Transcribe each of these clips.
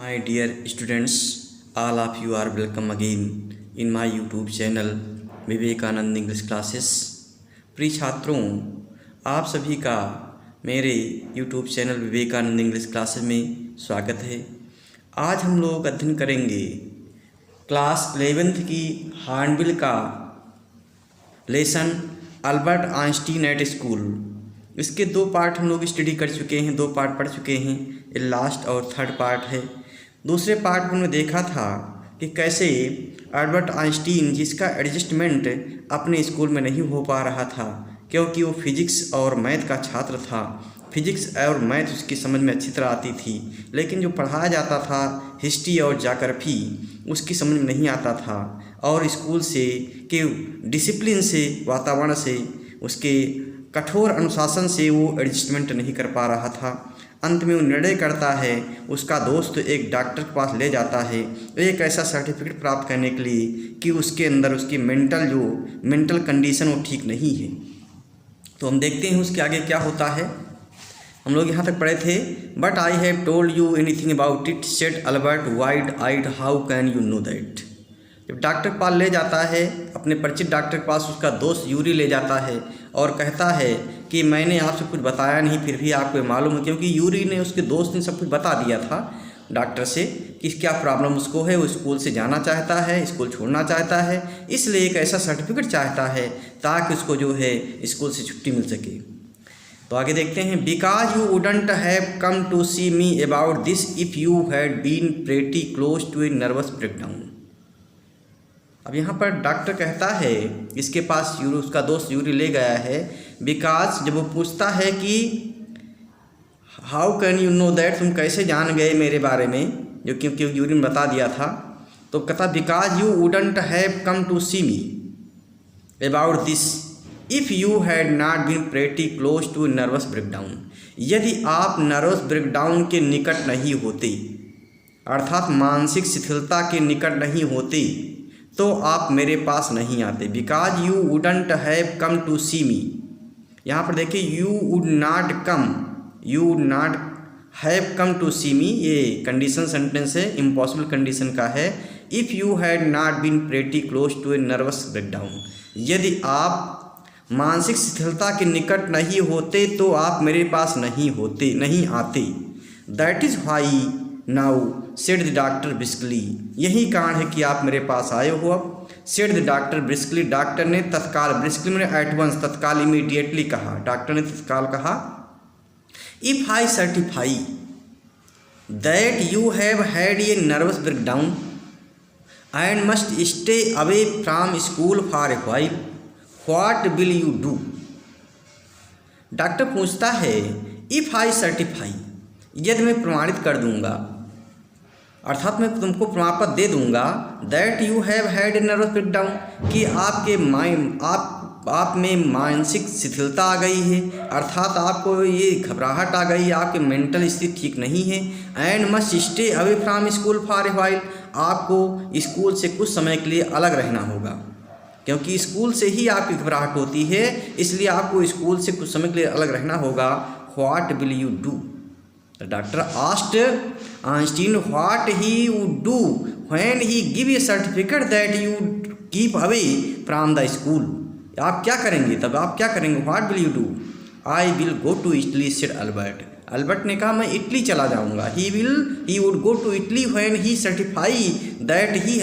My dear students, all of you are welcome again in my YouTube channel Vivekananda English classes. प्रिय छात्रों, आप सभी का मेरे YouTube channel Vivekananda English classes में स्वागत है। आज हम लोग अध्ययन करेंगे क्लास 11th की हार्नबिल का lesson Albert Einstein at school. इसके दो पार्ट हम लोग स्टडी कर चुके हैं, दो पार्ट पढ़ चुके हैं। ये लास्ट और थर्ड पार्ट है। दूसरे पार्ट में हमने देखा था कि कैसे अल्बर्ट आइंस्टीन, जिसका एडजस्टमेंट अपने स्कूल में नहीं हो पा रहा था क्योंकि वो फिजिक्स और मैथ का छात्र था। फिजिक्स और मैथ उसकी समझ में अच्छी तरह आती थी, लेकिन जो पढ़ाया जाता था हिस्ट्री और ज्योग्राफी उसकी समझ में नहीं आता था, और स्कूल से के डिसिप्लिन से, वातावरण से, उसके कठोर अनुशासन से वो एडजस्टमेंट नहीं कर पा रहा था। अंत में वो निर्णय करता है, उसका दोस्त एक डॉक्टर के पास ले जाता है एक ऐसा सर्टिफिकेट प्राप्त करने के लिए कि उसके अंदर उसकी मेंटल कंडीशन वो ठीक नहीं है। तो हम देखते हैं उसके आगे क्या होता है। हम लोग यहाँ तक पढ़े थे, but I have told you anything about it said Albert wide eyed, how can you know that. जब डॉक्टर के पास ले जाता है, अपने परिचित डॉक्टर के पास उसका दोस्त यूरी ले जाता है और कहता है कि मैंने आपसे कुछ बताया नहीं, फिर भी आपको मालूम है, क्योंकि यूरी ने, उसके दोस्त ने सब कुछ बता दिया था डॉक्टर से कि क्या प्रॉब्लम उसको है। वो स्कूल से जाना चाहता है, स्कूल छोड़ना चाहता है, इसलिए एक ऐसा सर्टिफिकेट चाहता है ताकि उसको जो है स्कूल से छुट्टी मिल सके। तो आगे देखते हैं, because you wouldn't have come to see me about this if you had been pretty close to a nervous breakdown. अब यहाँ पर डॉक्टर कहता है, इसके पास यूरी, उसका दोस्त यूरी ले गया है, बिकॉज जब वो पूछता है कि how can you know that, तुम कैसे जान गए मेरे बारे में, जो क्योंकि यूरी ने बता दिया था। तो कहता because you wouldn't have come to see me about this if you had not been pretty close to nervous breakdown. यदि आप नर्वस ब्रेकडाउन के निकट नहीं होते, अर्थात मानसिक शिथिलता के निकट नहीं होते, तो आप मेरे पास नहीं आते। Because you wouldn't have come to see me, यहाँ पर देखिए you would not come, you would not have come to see me, ये कंडीशन सेंटेंस है, इम्पॉसिबल कंडीशन का है। If you had not been pretty close to a nervous breakdown, यदि आप मानसिक शिथिलता के निकट नहीं होते तो आप मेरे पास नहीं होते, नहीं आते। That is why now said the doctor briskly, यही कारण है कि आप मेरे पास आए हो। अब said the doctor briskly, doctor ने तत्काल, ब्रिस्कली मैंने एट वंस, तत्काल, इमीडिएटली कहा, डॉक्टर ने तत्काल कहा। If I certify that you have had a nervous breakdown and must stay away from school for A while, what will you do. Doctor पूछता है, इफ़ आई सर्टिफाई, यदि मैं प्रमाणित कर दूंगा, अर्थात मैं तुमको प्रमाण पत्र दे दूंगा, that you have had a nervous breakdown, कि आपके आप में मानसिक शिथिलता आ गई है, अर्थात आपको ये घबराहट आ गई, आपकी मेंटल स्थिति ठीक नहीं है। And must stay away from school for A while, आपको स्कूल से कुछ समय के लिए अलग रहना होगा, क्योंकि स्कूल से ही आपकी घबराहट होती है, इसलिए आपको स्कूल से कुछ समय के लिए अलग रहना होगा। What will you do. The doctor asked Einstein what he would do when he give a certificate that you keep away from the school. आप क्या करेंगे, तब आप क्या करेंगे। What will you do? I will go to Italy, said Albert. Albert ने कहा, मैं इटली चला जाऊंगा। He would go to Italy when he certify that he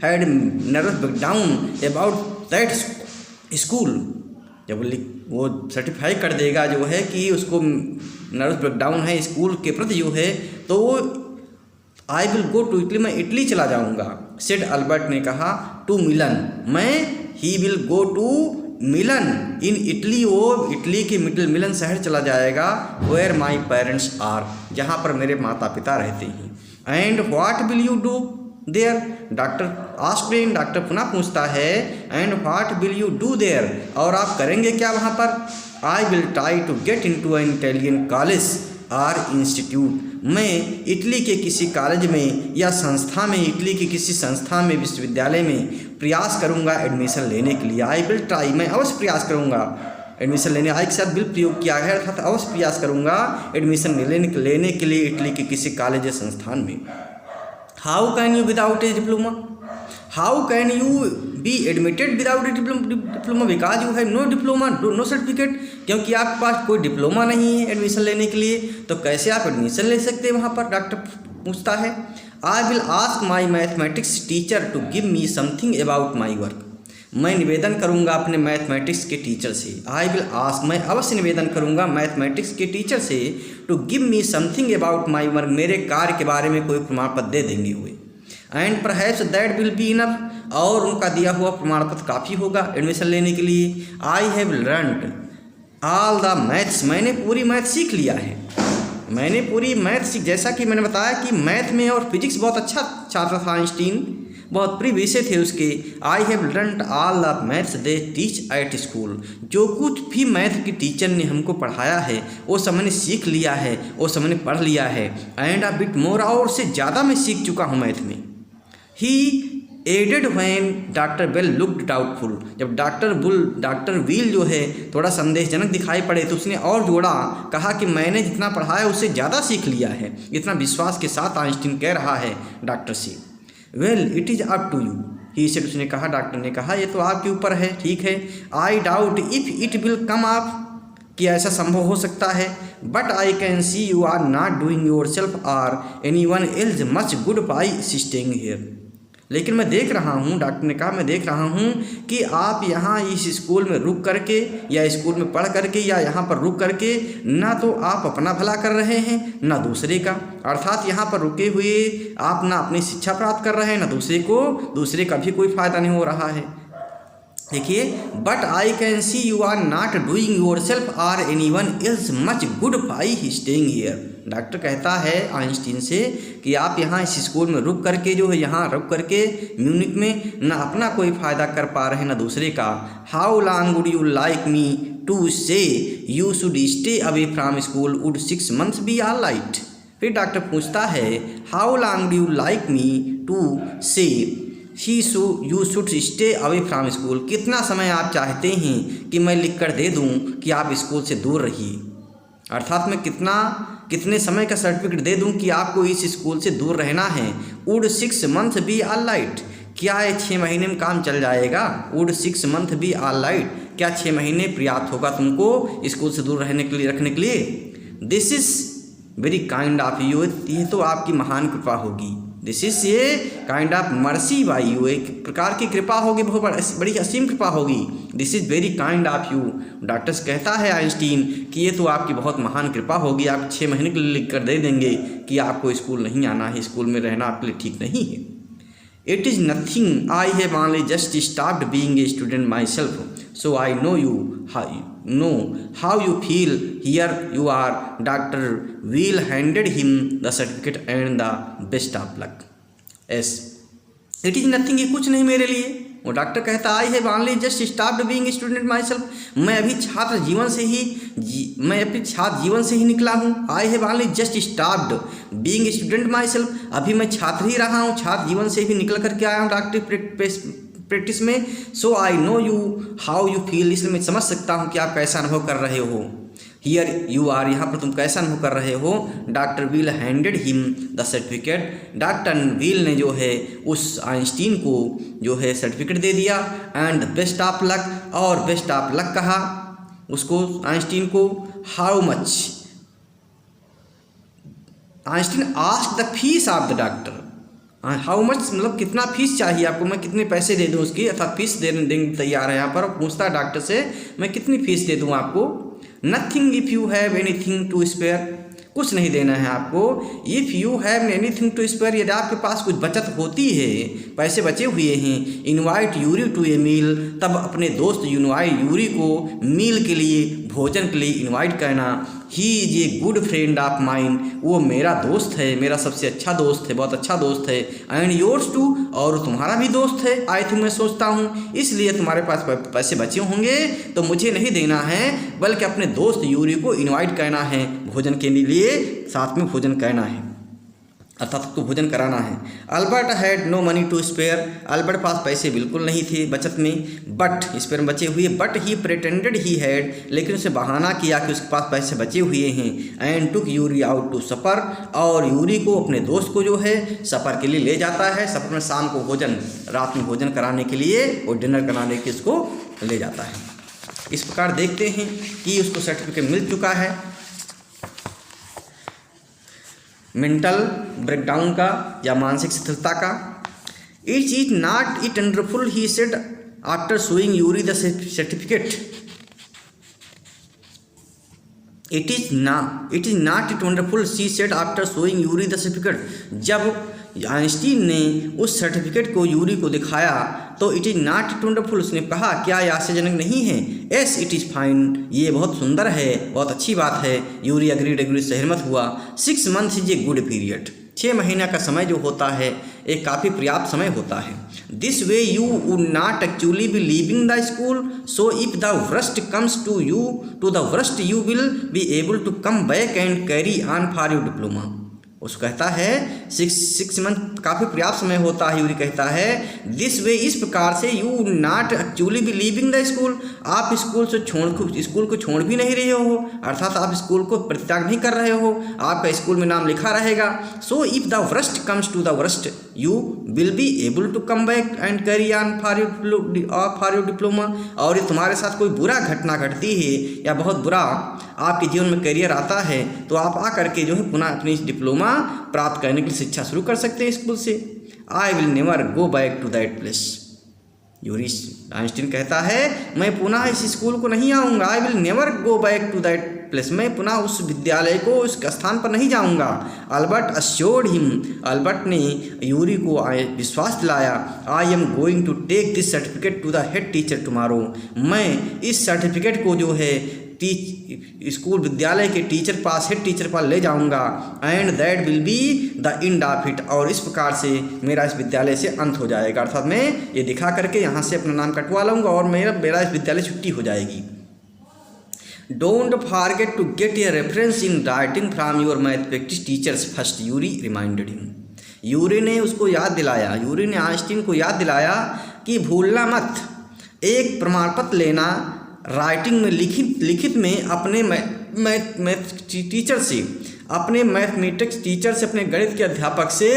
had nervous breakdown about that school. जब वो सर्टिफाई कर देगा जो है कि उसको नर्वस ब्रेकडाउन है स्कूल के प्रति जो है, तो वो I will go to Italy, मैं इटली चला जाऊंगा। सेड अल्बर्ट ने कहा, to Milan, he will go to Milan in Italy, वो इटली के मिलन शहर चला जाएगा, वेयर माई पेरेंट्स आर, जहाँ पर मेरे माता पिता रहते हैं। And what will you do there, doctor asked, doctor पुनः पूछता है, and what will you do there, और आप करेंगे क्या वहाँ पर। I will try to get into an Italian college or institute, मैं इटली के किसी कॉलेज में या संस्था में, इटली की किसी संस्था में, विश्वविद्यालय में प्रयास करूँगा एडमिशन लेने के लिए। आई विल ट्राई, मैं अवश्य प्रयास करूँगा एडमिशन लेने आई के साथ विल प्रयोग किया है, अर्थात अवश्य प्रयास करूँगा एडमिशन लेने के लिए इटली के किसी कॉलेज या संस्थान में। How can you without a diploma, how can you be admitted without a diploma, because you have no diploma no certificate, क्योंकि आपके पास कोई डिप्लोमा नहीं है एडमिशन लेने के लिए, तो कैसे आप एडमिशन ले सकते हैं वहाँ पर, डॉक्टर पूछता है। I will ask my mathematics teacher to give me something about my work, मैं निवेदन करूंगा अपने मैथमेटिक्स के टीचर से। आई विल आस्क, मैं अवश्य निवेदन करूंगा मैथमेटिक्स के टीचर से, to give me something about my work, मेरे कार्य के बारे में कोई प्रमाण पत्र दे देंगे हुए। And perhaps that will be enough, और उनका दिया हुआ प्रमाण पत्र काफ़ी होगा एडमिशन लेने के लिए। I have learned all the maths, मैंने पूरी मैथ सीख लिया है, मैंने पूरी मैथ सीख, जैसा कि मैंने बताया कि मैथ में और फिजिक्स बहुत अच्छा छात्र था आइंस्टीन, बहुत प्रिय विषय थे उसके। I have learned all the maths they teach at school, जो कुछ भी मैथ की टीचर ने हमको पढ़ाया है वो सब मैंने सीख लिया है, वो सब मैंने पढ़ लिया है। एंड अ बिट मोर, और से ज़्यादा मैं सीख चुका हूँ मैथ में। He added when doctor Bell looked doubtful, जब डॉक्टर व्हील जो है थोड़ा संदेहजनक दिखाई पड़े तो उसने और जोड़ा, कहा कि मैंने जितना पढ़ा है उससे ज़्यादा सीख लिया है, इतना विश्वास के साथ आइंस्टीन कह रहा है डॉक्टर से। Well it is up to you, he said, उसने कहा, डॉक्टर ने कहा, ये तो आपके ऊपर है, ठीक है। I doubt if it will come up, कि ऐसा संभव हो सकता है। But I can see you are not doing yourself or anyone else much good by staying here, लेकिन मैं देख रहा हूँ, डॉक्टर ने कहा, मैं देख रहा हूँ कि आप यहाँ इस स्कूल में रुक करके या स्कूल में पढ़ करके या यहाँ पर रुक करके ना तो आप अपना भला कर रहे हैं ना दूसरे का, अर्थात यहाँ पर रुके हुए आप ना अपनी शिक्षा प्राप्त कर रहे हैं ना दूसरे का भी कोई फ़ायदा नहीं हो रहा है। देखिए, but I can see you are not doing yourself or anyone else much good by staying here, doctor कहता है आइंस्टीन से कि आप यहाँ इस स्कूल में रुक करके जो है यहाँ रुक करके म्यूनिक में ना अपना कोई फ़ायदा कर पा रहे हैं ना दूसरे का। How long would you like me to say you should stay away from school, would 6 months be all right. फिर डॉक्टर पूछता है, how long do you like me to say you should stay away from school, कितना समय आप चाहते हैं कि मैं लिख कर दे दूँ कि आप स्कूल से दूर रहिए, अर्थात मैं कितने समय का सर्टिफिकेट दे दूं कि आपको इस स्कूल से दूर रहना है। Would 6 months be all right, क्या ये 6 महीने में काम चल जाएगा। Would 6 months be all right, क्या 6 महीने पर्याप्त होगा तुमको स्कूल से दूर रखने के लिए। This is very kind of you, ये तो आपकी महान कृपा होगी। दिस इज ये kind of mercy by you, एक प्रकार की कृपा होगी, बहुत बड़ी असीम कृपा होगी। This is very kind of you, doctors कहता है आइंस्टीन कि ये तो आपकी बहुत महान कृपा होगी, आप 6 महीने के लिए लिख कर दे देंगे कि आपको स्कूल नहीं आना है, स्कूल में रहना आपके लिए ठीक नहीं है। It is nothing, I have only just stopped being a student my self, so I no how you feel, here you are। Dr. Will handed him the certificate and the best of luck। Yes, it is nothing, ये कुछ नहीं मेरे लिए। वो doctor कहता, I have only just stopped being student my self, मैं अभी छात्र जीवन से ही निकला हूँ। I have only just stopped being student my self, अभी मैं छात्र ही रहा हूँ, छात्र जीवन से भी निकल करके आया हूँ डॉक्टरी प्रैक्टिस में। So I know you how you feel, इसलिए मैं समझ सकता हूँ कि आप कैसा अनुभव कर रहे हो। हियर यू आर, यहाँ पर तुम कैसा अनुभव कर रहे हो। Doctor wheel handed him the certificate, doctor wheel ने जो है उस आइंस्टीन को जो है सर्टिफिकेट दे दिया। एंड बेस्ट ऑफ लक, और बेस्ट ऑफ लक कहा उसको आइंस्टीन को। How much, Einstein asked the fees of the doctor, how much मतलब कितना फीस चाहिए आपको, मैं कितने पैसे दे दूं उसकी, अर्थात फीस देने तैयार है यहाँ पर। पूछता है डॉक्टर से, मैं कितनी फीस दे दूं आपको। Nothing if you have anything to spare, कुछ नहीं देना है आपको। If you have anything to spare, यदि आपके पास कुछ बचत होती है, पैसे बचे हुए हैं। इनवाइट यूरी टू ए मील, तब अपने दोस्त यूरी को मील के लिए, भोजन के लिए इनवाइट करना। He is a good friend of mine, वो मेरा दोस्त है, मेरा सबसे अच्छा दोस्त है, बहुत अच्छा दोस्त है। एंड योर्स टू, और तुम्हारा भी दोस्त है। आई थिंक, मैं सोचता हूँ, इसलिए तुम्हारे पास पैसे बचे होंगे तो मुझे नहीं देना है, बल्कि अपने दोस्त यूरी को इनवाइट करना है भोजन के लिए, साथ में भोजन करना है। अर्थात उसको भोजन कराना है। Albert had no money to spare, Albert पास पैसे बिल्कुल नहीं थे बचत में, बट स्पेयर में बचे हुए, but he pretended he had, लेकिन उसे बहाना किया कि उसके पास पैसे बचे हुए हैं। And took Yuri out to supper, और यूरी को अपने दोस्त को जो है सफ़र के लिए ले जाता है। सफ़र में शाम को भोजन, रात में भोजन कराने के लिए और डिनर कराने के उसको ले जाता है। इस प्रकार देखते हैं कि उसको सर्टिफिकेट मिल चुका है मेंटल ब्रेकडाउन का या मानसिक शिथिलता का। It is not it wonderful he said after showing Yuri the certificate, it is not it wonderful she said after showing Yuri the certificate. जब आइंस्टीन ने उस सर्टिफिकेट को यूरी को दिखाया तो it is not it wonderful, उसने कहा क्या यह आश्चर्यजनक नहीं है। एस इट इज़ फाइन, ये बहुत सुंदर है, बहुत अच्छी बात है। यूरी अग्रीड सहमत हुआ। 6 months is a good period, 6 महीना का समय जो होता है एक काफ़ी पर्याप्त समय होता है। This way you would not actually be leaving the school, so if the worst comes to the worst you will be able to come back and carry on for your diploma. उसको कहता है 6 months काफ़ी पर्याप्त समय होता है। Yuri कहता है दिस वे, इस प्रकार से, you not actually be leaving the school, आप स्कूल को छोड़ भी नहीं रहे हो, अर्थात आप स्कूल को परित्याग नहीं कर रहे हो, आपका स्कूल में नाम लिखा रहेगा। So if the worst comes to the worst you will be able to come back and carry on for your diploma, और तुम्हारे साथ कोई बुरा घटना घटती है या बहुत बुरा आपके जीवन में करियर आता है तो आप आकर के जो है पुनः अपनी डिप्लोमा प्राप्त करने की शिक्षा शुरू कर सकते हैं स्कूल से। I will never go back to that place, Yuri Einstein कहता है मैं पुनः इस स्कूल को नहीं आऊँगा। I will never go back to that place, मैं पुनः उस विद्यालय को, उस स्थान पर नहीं जाऊँगा। अल्बर्ट अश्योर्ड हिम, अल्बर्ट ने यूरी को विश्वास दिलाया। I am going to take this certificate to the head teacher tomorrow, मैं इस सर्टिफिकेट को जो है स्कूल विद्यालय के टीचर पास, हेड टीचर पास ले जाऊंगा। And that will be the end of it, और इस प्रकार से मेरा इस विद्यालय से अंत हो जाएगा, अर्थात मैं ये दिखा करके यहाँ से अपना नाम कटवा लूँगा और मेरा इस विद्यालय छुट्टी हो जाएगी। Don't forget to get a reference in writing from your mathematics teachers first, Yuri reminded him. Yuri ने उसको याद दिलाया, यूरी ने आइंस्टीन को याद दिलाया कि भूलना मत एक प्रमाण पत्र लेना राइटिंग में, लिखित में अपने मैथ टीचर से, अपने मैथमेटिक्स टीचर से, अपने गणित के अध्यापक से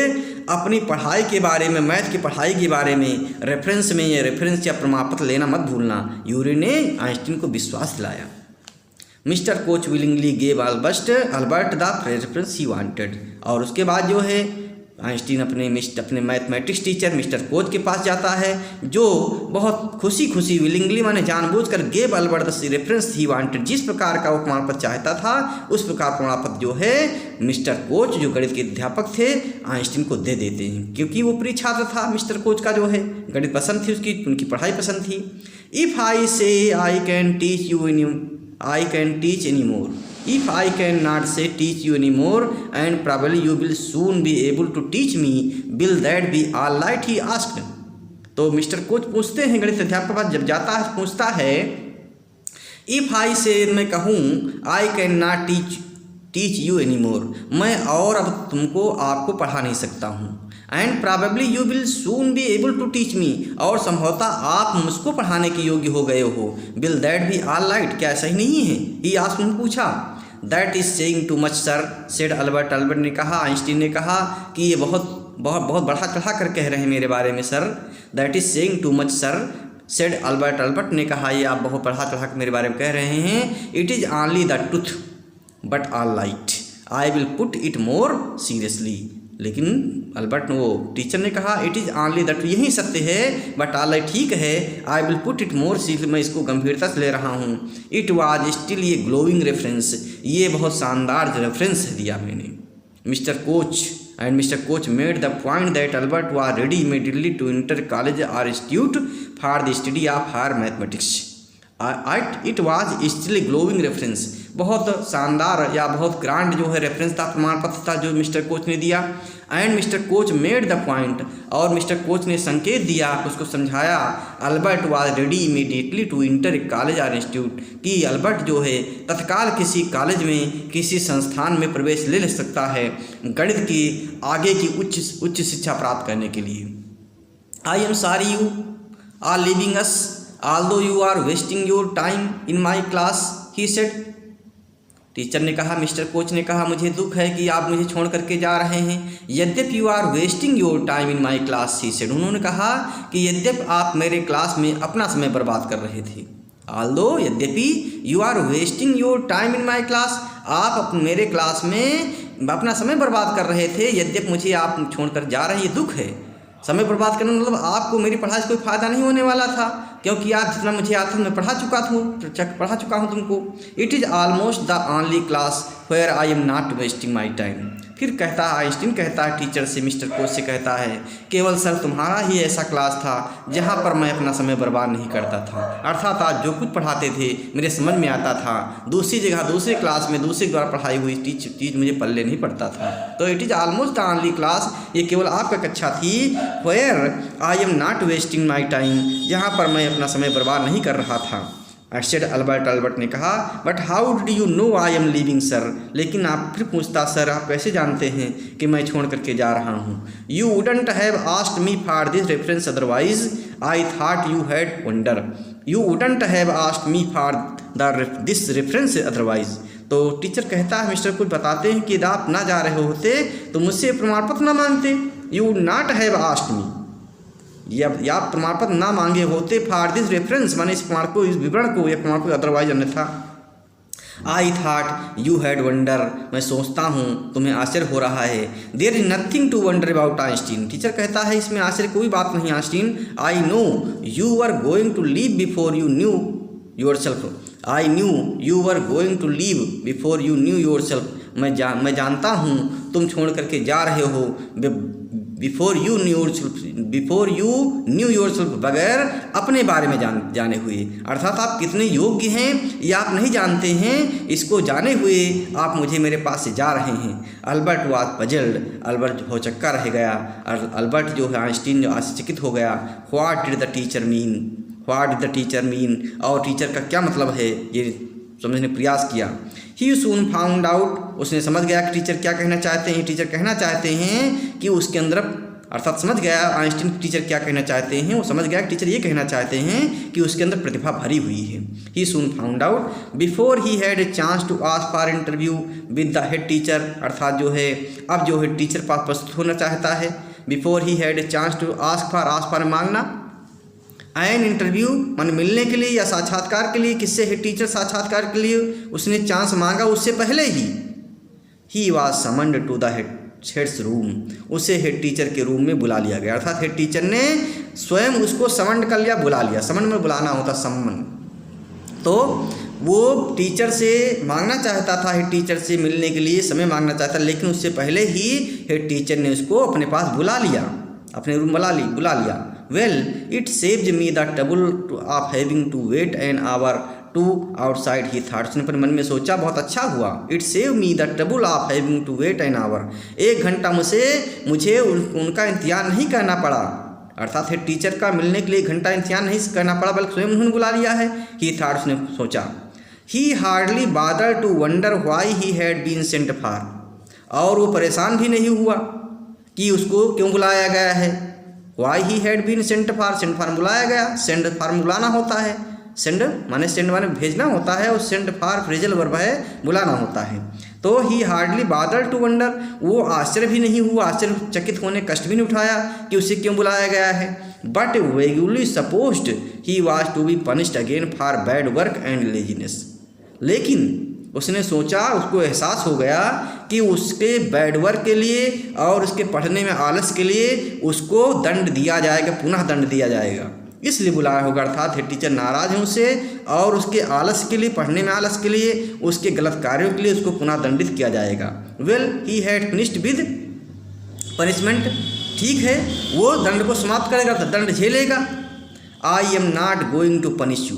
अपनी पढ़ाई के बारे में, मैथ की पढ़ाई के बारे में रेफरेंस या प्रमाण पत्र लेना मत भूलना। यूरी ने आइंस्टीन को विश्वास दिलाया। Mister coach willingly gave Albert the reference he wanted, और उसके बाद जो है आइंस्टीन अपने मैथमेटिक्स टीचर मिस्टर कोच के पास जाता है, जो बहुत खुशी विलिंगली माने जानबूझकर gave Albert the reference he wanted, जिस प्रकार का वो प्रमाण पत्र चाहता था उस प्रकार प्रमाण पत्र जो है मिस्टर कोच, जो गणित के अध्यापक थे, आइंस्टीन को दे देते हैं, क्योंकि वो प्रिय छात्र था मिस्टर कोच का, जो है गणित पसंद थी उसकी, उनकी पढ़ाई पसंद थी। इफ़ आई से I can teach any more, if I cannot say teach you anymore and probably you will soon be able to teach me, will that be all right, he asked। तो mister coach पूछते हैं गणित अध्यापक के पास, जब जाता है पूछता है इफ़ आई से, मैं कहूँ I can not teach you any more, मैं और अब आपको पढ़ा नहीं सकता हूँ। And probably you will soon be able to teach me, और संभवतः आप मुझको पढ़ाने के योग्य हो गए हो। Will that B all right, क्या सही नहीं है, ही आस्क्ड, उन्होंने पूछा। That is saying too much sir, said Albert, Albert ने कहा, आइंस्टीन ने कहा कि ये बहुत बढ़ा चढ़ा कर कह रहे हैं मेरे बारे में sir. That is saying too much sir, said Albert, Albert ने कहा ये आप बहुत बढ़ा चढ़ा कर मेरे बारे में कह रहे हैं। It is only the truth but all right, I will put it more seriously, लेकिन अल्बर्ट वो टीचर ने कहा इट इज़ ऑनली दैट, यही सत्य है, बट ऑल राइट, ठीक है। I will put it more seriously, मैं इसको गंभीरता से ले रहा हूँ। इट वाज स्टिल ये ग्लोइंग रेफरेंस, ये बहुत शानदार रेफरेंस दिया मैंने। Mister Koch made the point that Albert was ready immediately to enter college और institute for the study of higher mathematics. It was still a glowing reference, बहुत शानदार या बहुत ग्रांड जो है रेफरेंस था, प्रमाण पत्र था जो मिस्टर कोच ने दिया। And mister Koch made the point, और मिस्टर कोच ने संकेत दिया, उसको समझाया, Albert was ready immediately to enter a college और इंस्टीट्यूट, कि अल्बर्ट जो है तत्काल किसी कॉलेज में किसी संस्थान में प्रवेश ले सकता है गणित की आगे की उच्च शिक्षा प्राप्त करने के लिए। I am sorry you are leaving us although you are wasting your time in my class, he said. Teacher ने कहा, मिस्टर कोच ने कहा, मुझे दुख है कि आप मुझे छोड़ करके जा रहे हैं, यद्यपि you are wasting your time in my class, he said. उन्होंने कहा कि यद्यपि आप मेरे क्लास में अपना समय बर्बाद कर रहे थे, ऑल्दो यद्यपि you are wasting your time in my class, आप मेरे क्लास में अपना समय बर्बाद कर रहे थे, यद्यपि मुझे आप छोड़कर जा रहे हैं, ये दुख है। समय बर्बाद करना मतलब आपको मेरी पढ़ाई से कोई फ़ायदा नहीं होने वाला था, क्योंकि आप जितना मुझे आता था मैं पढ़ा चुका हूँ तुमको। It is almost the only class where I am not wasting my time. फिर कहता है आइंस्टीन कहता है टीचर से, मिस्टर कोच से कहता है, केवल सर तुम्हारा ही ऐसा क्लास था जहाँ पर मैं अपना समय बर्बाद नहीं करता था, अर्थात आज जो कुछ पढ़ाते थे मेरे समझ में आता था, दूसरी जगह दूसरे क्लास में दूसरे द्वारा पढ़ाई हुई चीज़ मुझे पल्ले नहीं पड़ता था। तो it is almost the only class, ये केवल आपका कक्षा थी, where I am not wasting my time, जहाँ पर मैं अपना समय बर्बाद नहीं कर रहा था। सेड अल्बर्ट ने कहा, but how did you know I am leaving sir, लेकिन आप फिर पूछता, सर आप कैसे जानते हैं कि मैं छोड़ करके जा रहा हूँ। You wouldn't have asked me for this reference otherwise I thought you had wonder, you wouldn't have asked me for this reference otherwise. तो टीचर कहता है, मिस्टर कुछ बताते हैं कि यदि आप ना जा रहे होते तो मुझसे प्रमाण पत्र ना मांगते, you would not have asked me, या प्रमाण पत्र ना मांगे होते फॉर दिस रेफरेंस, माने इस प्रमाण को, इस विवरण को, या प्रमाण को अदरवाइज अन्यथा। I thought you had wonder, मैं सोचता हूँ तुम्हें आश्चर्य हो रहा है। There is nothing to wonder about Einstein, teacher कहता है इसमें आश्चर्य कोई बात नहीं Einstein. I know you are going to leave before you knew yourself, I knew you are going to leave before you knew yourself, मैं जानता हूँ तुम छोड़ करके जा रहे हो before you knew your self, बगैर अपने बारे में जाने हुए, अर्थात आप कितने योग्य हैं ये आप नहीं जानते हैं, इसको जाने हुए आप मुझे मेरे पास से जा रहे हैं। अल्बर्ट वाज पजल्ड, अल्बर्ट भौचक्का रह गया, अल्बर्ट जो है आइंस्टीन जो आश्चर्यचकित हो गया। What did the teacher mean, और टीचर का क्या मतलब है ये समझने प्रयास किया। ही सून फाउंड आउट, उसने समझ गया कि टीचर क्या कहना चाहते हैं। टीचर कहना चाहते हैं कि उसके अंदर, अर्थात समझ गया आइंस्टीन टीचर क्या कहना चाहते हैं, वो समझ गया कि टीचर ये कहना चाहते हैं कि उसके अंदर प्रतिभा भरी हुई है। He soon found out before he had a chance to ask for interview with the head teacher, अर्थात जो है अब जो है टीचर पास प्रस्तुत होना चाहता है। Before he had a chance to ask for मांगना, एन इंटरव्यू मान मिलने के लिए या साक्षात्कार के लिए, किससे हेड टीचर साक्षात्कार के लिए उसने चांस मांगा, उससे पहले ही was summoned to the head's room, उसे हेड टीचर के रूम में बुला लिया गया, अर्थात हेड टीचर ने स्वयं उसको समन्ड कर लिया, बुला लिया। समन्ड में बुलाना होता सम्मन, तो वो टीचर से मांगना चाहता था, हेड टीचर से मिलने के लिए समय मांगना चाहता, लेकिन उससे पहले ही हेड टीचर ने उसको अपने पास बुला लिया, अपने रूम बुला लिया। Well it saved me the trouble of having to wait an hour to outside, he thought, उसने अपने मन में सोचा बहुत अच्छा हुआ। It save me the trouble of having to wait an hour, 1 घंटा मुझे उनका इंतजार नहीं करना पड़ा, अर्थात हेड टीचर का मिलने के लिए 1 घंटा इंतजार नहीं करना पड़ा, बल्कि स्वयं उन्होंने बुला लिया है। ही थॉट, उसने सोचा। He hardly bother to wonder why he had been sent for, और वो परेशान भी नहीं हुआ कि उसको क्यों बुलाया गया है। Why he had been sent for बुलाया गया, सेंड फॉर बुलाना होता है, सेंड माने भेजना होता है, और सेंड फॉर फ्रेजल वर्ब है, बुलाना होता है। तो ही हार्डली बादर टू वंडर, वो आश्चर्य भी नहीं हुआ, आश्चर्यचकित होने कष्ट भी नहीं उठाया कि उसे क्यों बुलाया गया है। But vaguely supposed he was to be punished again for bad work and laziness, लेकिन उसने सोचा, उसको एहसास हो गया कि उसके बैड वर्क के लिए और उसके पढ़ने में आलस के लिए उसको दंड दिया जाएगा, पुनः दंड दिया जाएगा, इसलिए बुलाया होगा। अर्थात हेड टीचर नाराज है उससे, और उसके आलस के लिए, पढ़ने में आलस के लिए, उसके गलत कार्यों के लिए उसको पुनः दंडित किया जाएगा। Well he had finished with punishment, ठीक है वो दंड को समाप्त करेगा, तो दंड झेलेगा। I am not going to punish you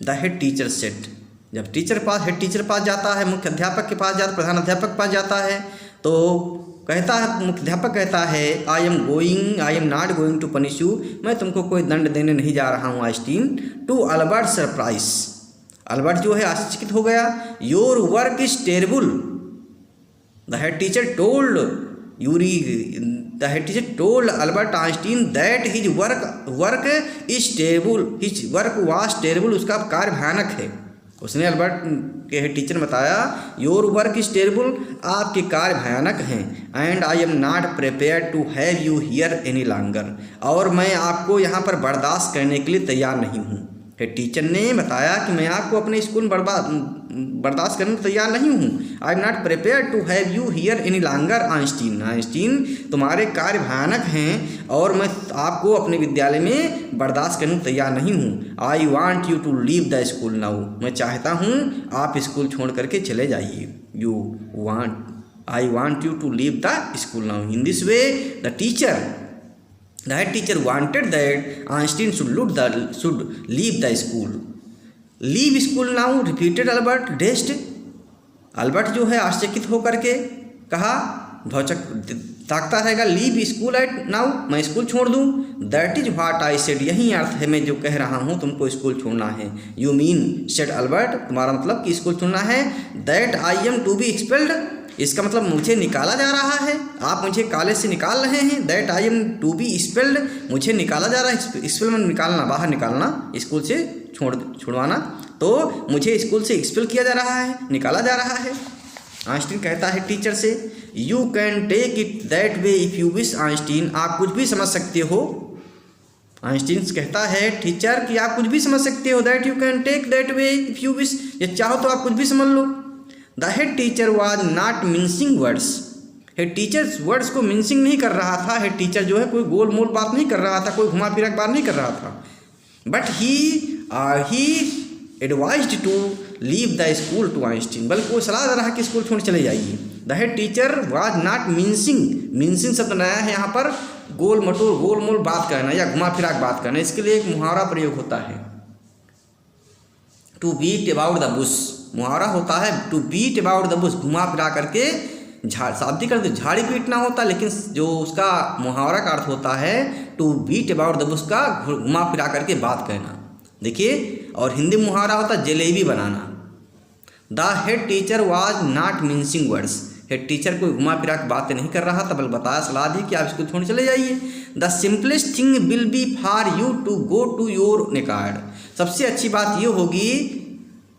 the head teacher said, जब टीचर पास, हेड टीचर पास जाता है, मुख्य अध्यापक के पास जाता, प्रधान अध्यापक के पास जाता है, तो कहता है, मुख्य अध्यापक कहता है I am not going to punish you, मैं तुमको कोई दंड देने नहीं जा रहा हूँ Einstein. To Albert surprise, Albert जो है आश्चर्यचकित हो गया। Your work is terrible, the head teacher told Albert Einstein that his work is terrible, his work was terrible, उसका कार्य भयानक है। उसने अल्बर्ट के हेड टीचर ने बताया योर वर्क इज टेरेबल, आपके कार्य भयानक हैं। And I am not prepared to have you here any longer, और मैं आपको यहाँ पर बर्दाश्त करने के लिए तैयार नहीं हूँ। हेड टीचर ने बताया कि मैं आपको अपने स्कूल में बर्दाश्त करने को तैयार नहीं हूँ। I am not prepared to have you here any longer Einstein, तुम्हारे कार्य भयानक हैं और मैं आपको अपने विद्यालय में बर्दाश्त करने को तैयार नहीं हूँ। I want you to leave the school now, मैं चाहता हूँ आप स्कूल छोड़ करके चले जाइए। I want you to leave the school now. In this way the head teacher wanted that Einstein should leave the school. Leave school now, repeated Albert, dazed. Albert जो है आश्चर्यचकित होकर के कहा, ताकता रहेगा, लीव स्कूल एट नाउ, मैं school छोड़ दूँ। That is what I said, यही अर्थ है मैं जो कह रहा हूँ तुमको स्कूल छोड़ना है। यू मीन सेड अल्बर्ट, तुम्हारा मतलब कि स्कूल छोड़ना है। That I am to be expelled, इसका मतलब मुझे निकाला जा रहा है, आप मुझे कॉलेज से निकाल रहे हैं। That I am to be expelled, मुझे निकाला जा रहा है, एक्सपेल में निकालना, बाहर निकालना, स्कूल से छुड़वाना, तो मुझे स्कूल से एक्सपेल किया जा रहा है, निकाला जा रहा है। आइंस्टीन कहता है टीचर से you can take it that way if you wish. Einstein, आप कुछ भी समझ सकते हो। आइंस्टीन कहता है टीचर कि आप कुछ भी समझ सकते हो। That you can take that way if you wish, ये चाहो तो आप कुछ भी समझ लो। The head teacher was not mincing words, head teacher words को मिन्सिंग नहीं कर रहा था। हेड टीचर जो है कोई गोल मोल बात नहीं कर रहा था, कोई घुमा फिरा बात नहीं कर रहा था। But he advised to leave the school to Einstein, बल्कि वो सलाह दे रहा है कि स्कूल छोड़ चले जाइए। The head teacher was not mincing शब्द नया है यहाँ पर, गोल मोल बात करना या घुमा फिरा बात करना। इसके लिए एक मुहावरा प्रयोग होता है, to beat about the bush. मुहावरा होता है to beat about the bush, घुमा फिरा करके शाब्दिक अर्थ झाड़ी पीटना होता है, लेकिन जो उसका मुहावरा का अर्थ होता है to beat about the bush, का घुमा फिरा करके बात करना। देखिए, और हिंदी मुहावरा होता है जलेबी बनाना। The head teacher was not mincing words, head teacher कोई घुमा फिरा के बातें नहीं कर रहा था, बल्कि बताया, सलाह दी कि आप इसको छोड़ चले जाइए। The simplest thing will be for you to go to your निकार्ड, सबसे अच्छी बात ये होगी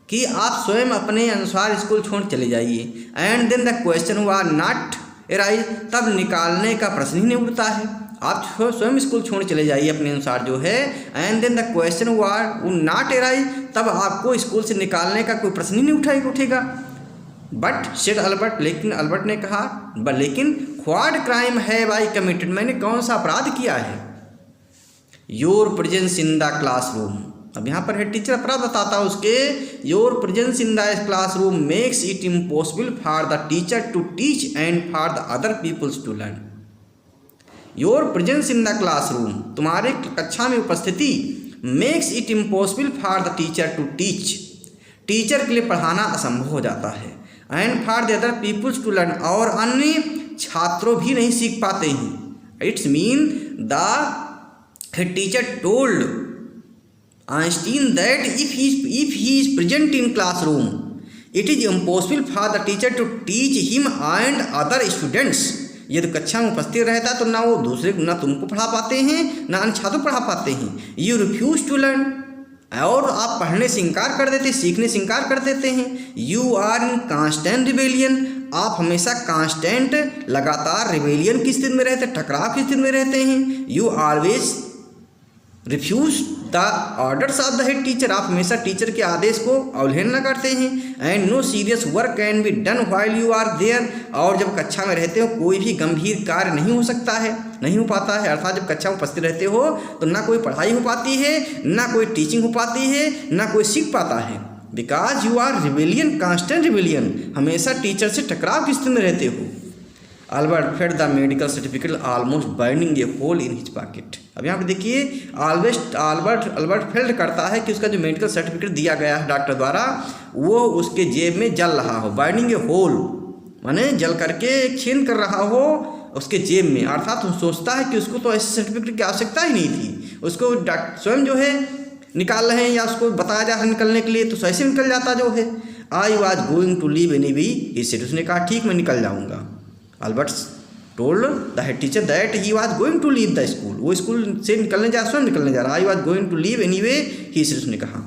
कि आप स्वयं अपने अनुसार स्कूल छोड़ चले जाइए। And then the question was not arise, तब निकालने का प्रश्न ही नहीं उठता है, आप स्वयं स्कूल छोड़ चले जाइए अपने अनुसार जो है। And then the question was not arise, तब आपको स्कूल से निकालने का कोई प्रश्न ही नहीं उठेगा। बट सेड अल्बर्ट, लेकिन अल्बर्ट ने कहा, लेकिन what crime have I committed, मैंने कौन सा अपराध किया है। Your presence in the classroom, अब यहाँ पर हेड टीचर अपराध बताता है उसके, your presence in the classroom makes it impossible for the teacher to teach and for the other peoples to learn. Your presence in the classroom, तुम्हारे कक्षा में उपस्थिति, makes it impossible for the teacher to teach, teacher के लिए पढ़ाना असंभव हो जाता है। And for the other peoples to learn, और अन्य छात्रों भी नहीं सीख पाते हैं। It's mean the head teacher told Einstein that if he is present in classroom, it is impossible for the teacher to teach him and other students. यदि कक्षा में उपस्थित रहता है तो ना वो दूसरे, ना तुमको पढ़ा पाते हैं, ना अन्य छात्रों पढ़ा पाते हैं। You refuse to learn, और आप पढ़ने से इनकार कर देते, सीखने से इनकार कर देते हैं। You are in constant rebellion, आप हमेशा कांस्टेंट, लगातार रिबेलियन की स्थिति में रहते, टकराव की स्थिति में रहते हैं। You always refuse the orders of the head teacher, आप हमेशा टीचर के आदेश को अवहेलना करते हैं। And no serious work can be done while you are there, और जब कक्षा में रहते हो कोई भी गंभीर कार्य नहीं हो सकता है, नहीं हो पाता है। अर्थात जब कक्षा में उपस्थित रहते हो तो ना कोई पढ़ाई हो पाती है, ना कोई टीचिंग हो पाती है, ना कोई सीख पाता है। Because you are rebellion, constant rebellion, हमेशा टीचर से टकराव की स्थिति में रहते हो। Albert felt the medical certificate almost burning a hole in his pocket. अब यहाँ पे देखिए अल्बर्ट फेल्ड करता है कि उसका जो मेडिकल सर्टिफिकेट दिया गया है डॉक्टर द्वारा वो उसके जेब में जल रहा हो। बर्निंग ए होल माने जल करके छीन कर रहा हो उसके जेब में, अर्थात वो सोचता है कि उसको तो ऐसे सर्टिफिकेट की आवश्यकता ही नहीं थी, उसको स्वयं जो है निकाल रहे हैं या उसको बताया जा रहा है निकलने के लिए तो ऐसे निकल जाता जो है। I was going to leave anyway he said, उसने कहा ठीक मैं निकल जाऊँगा। Albert told the head teacher that he was going to leave the school, वो स्कूल से निकलने जा स्वयं निकलने जा रहा। I was going to leave anyway he said, उसने कहा।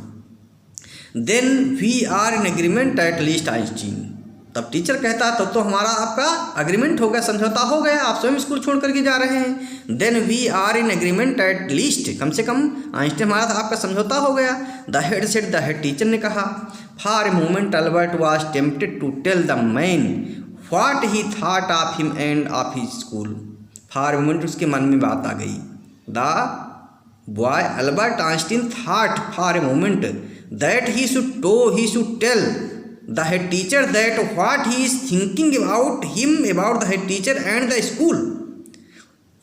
Then we are in agreement at least Einstein, तब टीचर कहता तब तो हमारा आपका अग्रीमेंट हो गया, समझौता हो गया, आप स्वयं स्कूल छोड़ करके जा रहे हैं। Then we are in agreement at least, कम से कम आइंस्टीन हमारा आपका समझौता हो गया। The head said, the head teacher ने कहा। For a moment Albert was tempted to tell the man what he thought of him and of his school. For a moment उसके मन में बात आ गई। The boy Albert Einstein thought for a moment that he should tell the head teacher that what he is thinking about him, about the head teacher and the school।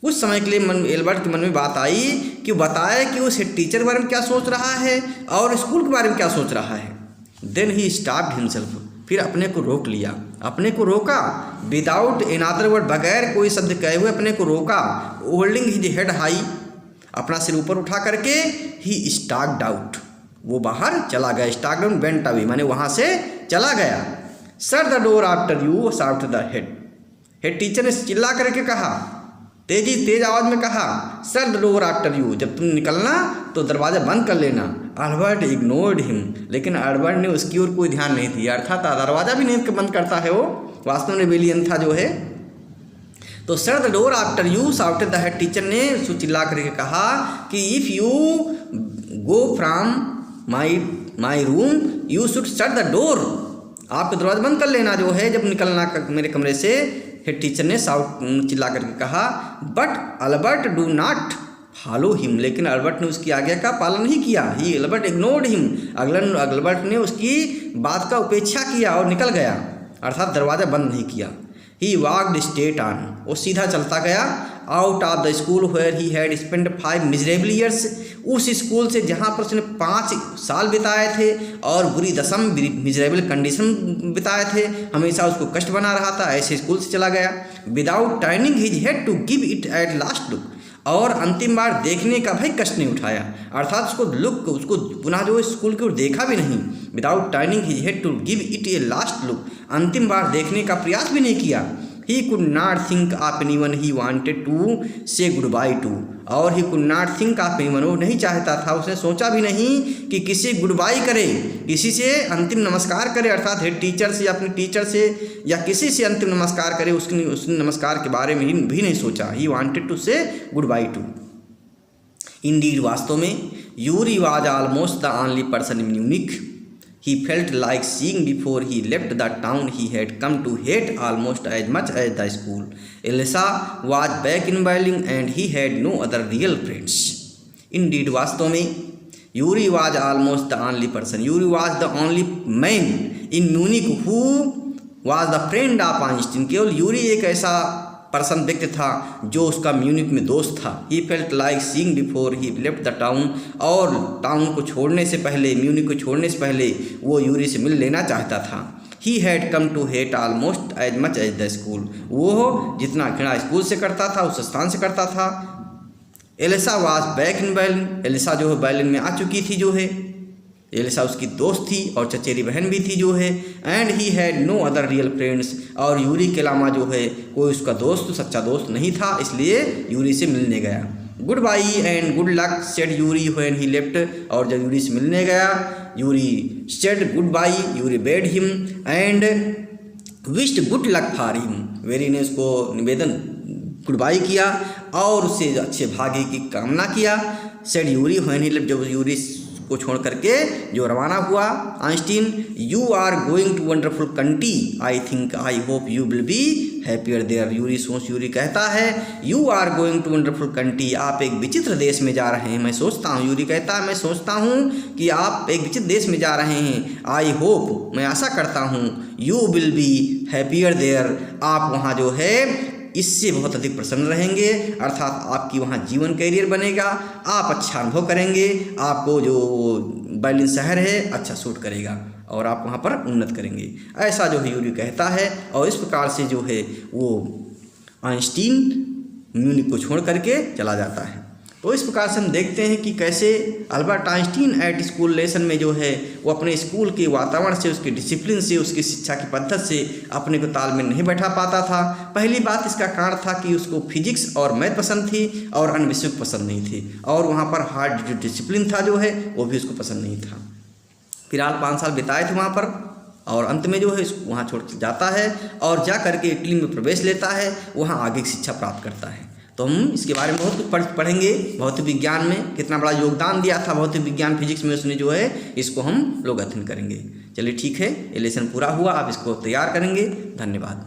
उस समय के लिए एल्बर्ट के मन में बात आई कि बताए कि उस हेड टीचर के बारे में क्या सोच रहा है और स्कूल के बारे में क्या सोच रहा है। देन ही स्टॉप्ड हिमसेल्फ, फिर अपने को रोक लिया, अपने को रोका। विदाउट इन अदर वर्ड, बगैर कोई शब्द कहे हुए अपने को रोका। होल्डिंग हिज हेड हाई, अपना सिर ऊपर उठा करके ही स्टॉक्ड आउट, वो बाहर चला गया। स्टॉक्ड आउट वेंट अवे माने वहाँ से चला गया। Shut the door after you shouted the head teacher ने चिल्ला करके कहा, तेज आवाज में कहा, shut the door after you, जब तुम निकलना तो दरवाज़ा बंद कर लेना। अल्बर्ट इग्नोर्ड हिम, लेकिन अल्बर्ट ने उसकी ओर कोई ध्यान नहीं दिया, अर्थात दरवाज़ा भी नहीं बंद करता है वो, वास्तव में रेबेलियन था जो है। तो shut the door after you shouted the head teacher ने उसको चिल्ला करके कहा कि if you go from my room you should shut the door, आपका दरवाजा बंद कर लेना जो है जब निकलना मेरे कमरे से। हेड टीचर ने चिल्ला करके कहा। But Albert do not follow him, लेकिन अल्बर्ट ने उसकी आज्ञा का पालन नहीं किया। ही अल्बर्ट इग्नोर्ड हिम, अल्बर्ट ने उसकी बात का उपेक्षा किया और निकल गया, अर्थात दरवाज़ा बंद नहीं किया। ही वॉक्ड स्ट्रेट ऑन, वो सीधा चलता गया। Out of the school where he had spend 5 miserable years, उस स्कूल से जहाँ पर उसने 5 साल बिताए थे और बुरी दशा में मिजरेबल कंडीशन बिताए थे, हमेशा उसको कष्ट बना रहा था, ऐसे स्कूल से चला गया। Without turning his head to give it at last look, और अंतिम बार देखने का भाई कष्ट नहीं उठाया, अर्थात उसको पुनः जो स्कूल की ओर देखा भी नहीं। Without turning his head to give it a last look, अंतिम बार देखने का प्रयास भी नहीं किया। He could not think of anyone he wanted to say goodbye to, और he could not think of anyone, वो नहीं चाहता था, उसने सोचा भी नहीं कि किसी गुड बाय करे, किसी से अंतिम नमस्कार करे, अर्थात हेड टीचर से या अपने टीचर से या किसी से अंतिम नमस्कार करे, उसने नमस्कार के बारे में भी नहीं सोचा। ही wanted to say goodbye to. Indeed, वास्तव में Yuri was almost the only person in Munich he felt like seeing before he left the town he had come to hate almost as much as the school. Elsa was back in Berlin and he had no other real friends. Indeed, वास्तव में Yuri was almost the only person. Yuri was the only man in Munich who was the friend of Einstein. केवल Yuri एक ऐसा person व्यक्ति था जो उसका Munich में दोस्त था। He felt like seeing before he left the town, और टाउन को छोड़ने से पहले, म्यूनिक को छोड़ने से पहले वो यूरी से मिल लेना चाहता था। He had come to hate almost as much as the school, वो जितना घृणा स्कूल से करता था उस स्थान से करता था। Elisa was back in berlin, Elisa जो है berlin में आ चुकी थी जो है, एलिसा उसकी दोस्त थी और चचेरी बहन भी थी जो है। And he had no other real friends, और यूरी के अलावा जो है कोई उसका दोस्त, सच्चा दोस्त नहीं था, इसलिए यूरी से मिलने गया। Good by and good luck said Yuri when he left, और जब यूरी से मिलने गया Yuri said good by, Yuri bed him and wished good luck for him, very ने उसको निवेदन गुड बाई किया और उससे अच्छे भाग्य की कामना किया। Said Yuri when he left, जब यूरी को छोड़ करके जो रवाना हुआ Einstein. You are going to wonderful country, I think I hope you will be happier there. Yuri कहता है you are going to wonderful country, आप एक विचित्र देश में जा रहे हैं। मैं सोचता हूँ, यूरी कहता है मैं सोचता हूँ कि आप एक विचित्र देश में जा रहे हैं। आई होप, मैं आशा करता हूँ, you will be happier there, आप वहाँ जो है इससे बहुत अधिक प्रसन्न रहेंगे, अर्थात आपकी वहाँ जीवन कैरियर बनेगा, आप अच्छा अनुभव करेंगे, आपको जो बर्लिन शहर है अच्छा सूट करेगा और आप वहाँ पर उन्नत करेंगे। ऐसा जो है यूरी कहता है और इस प्रकार से जो है वो आइंस्टीन म्यूनिख को छोड़ करके चला जाता है। तो इस प्रकार से हम देखते हैं कि कैसे Albert Einstein at school lesson में जो है वो अपने स्कूल के वातावरण से, उसके डिसिप्लिन से, उसकी शिक्षा की पद्धति से अपने को तालमेल नहीं बैठा पाता था। पहली बात इसका कारण था कि उसको फिजिक्स और मैथ पसंद थी और अन्य विषय पसंद नहीं थी, और वहाँ पर हार्ड जो डिसिप्लिन था जो है वो भी उसको पसंद नहीं था। फिलहाल 5 साल बिताए थे वहाँ पर और अंत में जो है वहाँ छोड़ जाता है और जा करके इटली में प्रवेश लेता है, वहाँ आगे की शिक्षा प्राप्त करता है। तो हम इसके बारे में बहुत कुछ पढ़ेंगे। भौतिक विज्ञान में कितना बड़ा योगदान दिया था भौतिक विज्ञान फिजिक्स में उसने जो है, इसको हम लोग अध्ययन करेंगे। चलिए ठीक है, ये लेसन पूरा हुआ, आप इसको तैयार करेंगे। धन्यवाद।